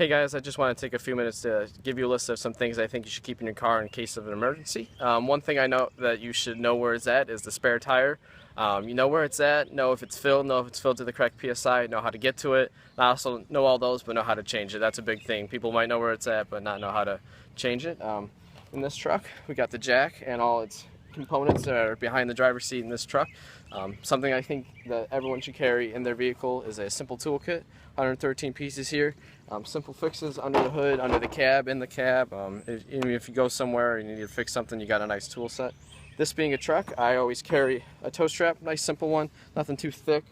Hey guys, I just want to take a few minutes to give you a list of some things I think you should keep in your car in case of an emergency. One thing I know that you should know where it's at is the spare tire. You know where it's at, know if it's filled to the correct PSI, know how to get to it. I also know all those, but know how to change it. That's a big thing. People might know where it's at, but not know how to change it. In this truck, we got the jack and all its components that are behind the driver's seat in this truck. Something I think that everyone should carry in their vehicle is a simple toolkit. 113 pieces here. Simple fixes under the hood, under the cab, in the cab. Even if you go somewhere and you need to fix something, you got a nice tool set. This being a truck, I always carry a tow strap, nice simple one, nothing too thick.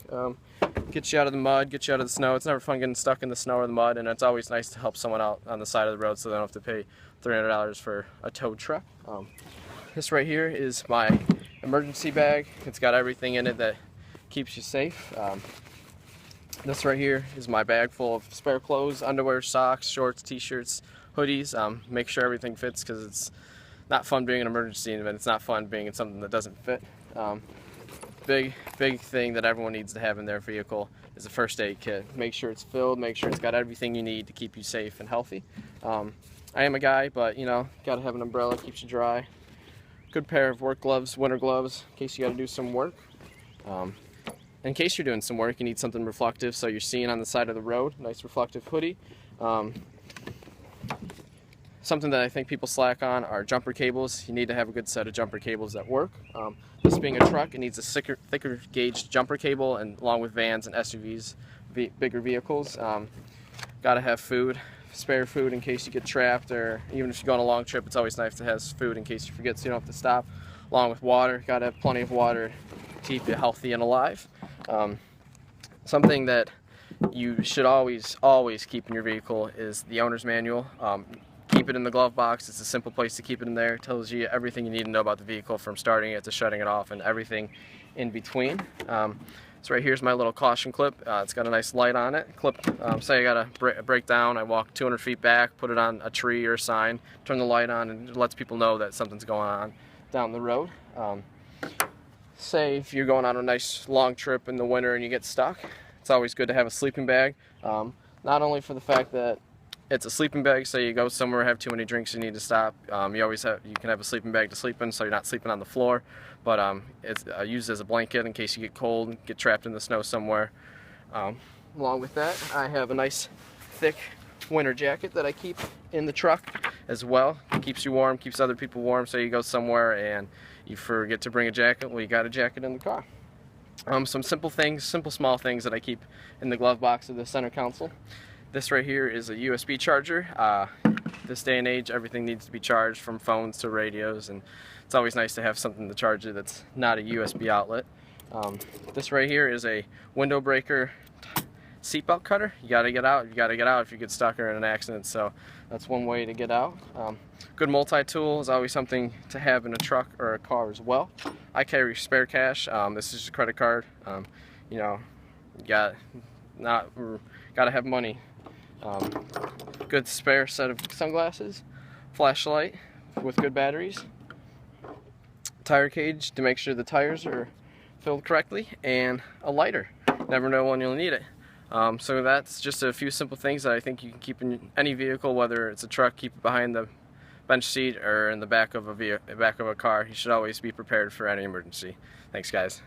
Gets you out of the mud, gets you out of the snow. It's never fun getting stuck in the snow or the mud, and it's always nice to help someone out on the side of the road so they don't have to pay $300 for a tow truck. This right here is my emergency bag. It's got everything in it that keeps you safe. This right here is my bag full of spare clothes, underwear, socks, shorts, t-shirts, hoodies. Make sure everything fits because it's not fun being an emergency and it's not fun being in something that doesn't fit. Big thing that everyone needs to have in their vehicle is a first aid kit. Make sure it's filled, make sure it's got everything you need to keep you safe and healthy. I am a guy, but you know, gotta have an umbrella, keeps you dry. Good pair of work gloves, winter gloves, in case you gotta do some work. In case you're doing some work, you need something reflective so you're seeing on the side of the road. Nice reflective hoodie. Something that I think people slack on are jumper cables. You need to have a good set of jumper cables that work. This being a truck, it needs a thicker gauge jumper cable, and along with vans and SUVs, bigger vehicles. Gotta have food, spare food in case you get trapped, or even if you go on a long trip, it's always nice to have food in case you forget so you don't have to stop. Along with water, gotta have plenty of water to keep you healthy and alive. Something that you should always keep in your vehicle is the owner's manual. Keep it in the glove box. It's a simple place to keep it in there. It tells you everything you need to know about the vehicle, from starting it to shutting it off and everything in between. So right here's my little caution clip. It's got a nice light on it. Say I got a breakdown, I walk 200 feet back, put it on a tree or a sign, turn the light on, and it lets people know that something's going on down the road. Say if you're going on a nice long trip in the winter and you get stuck, it's always good to have a sleeping bag. Not only for the fact that it's a sleeping bag, so you go somewhere, have too many drinks, you need to stop. You can have a sleeping bag to sleep in, so you're not sleeping on the floor. But it's used as a blanket in case you get cold and get trapped in the snow somewhere. Along with that, I have a nice thick winter jacket that I keep in the truck as well. It keeps you warm, keeps other people warm, so you go somewhere and you forget to bring a jacket, well, you got a jacket in the car. Some simple small things that I keep in the glove box of the center console. This right here is a USB charger. This day and age, everything needs to be charged, from phones to radios, and it's always nice to have something to charge it that's not a USB outlet. This right here is a window breaker seatbelt cutter. You gotta get out if you get stuck or in an accident, so that's one way to get out. Good multi-tool is always something to have in a truck or a car as well. I carry spare cash. This is a credit card. You know, gotta have money. Good spare set of sunglasses, flashlight with good batteries, tire cage to make sure the tires are filled correctly, and a lighter. Never know when you'll need it. So that's just a few simple things that I think you can keep in any vehicle, whether it's a truck, keep it behind the bench seat, or in the back of a car. You should always be prepared for any emergency. Thanks, guys.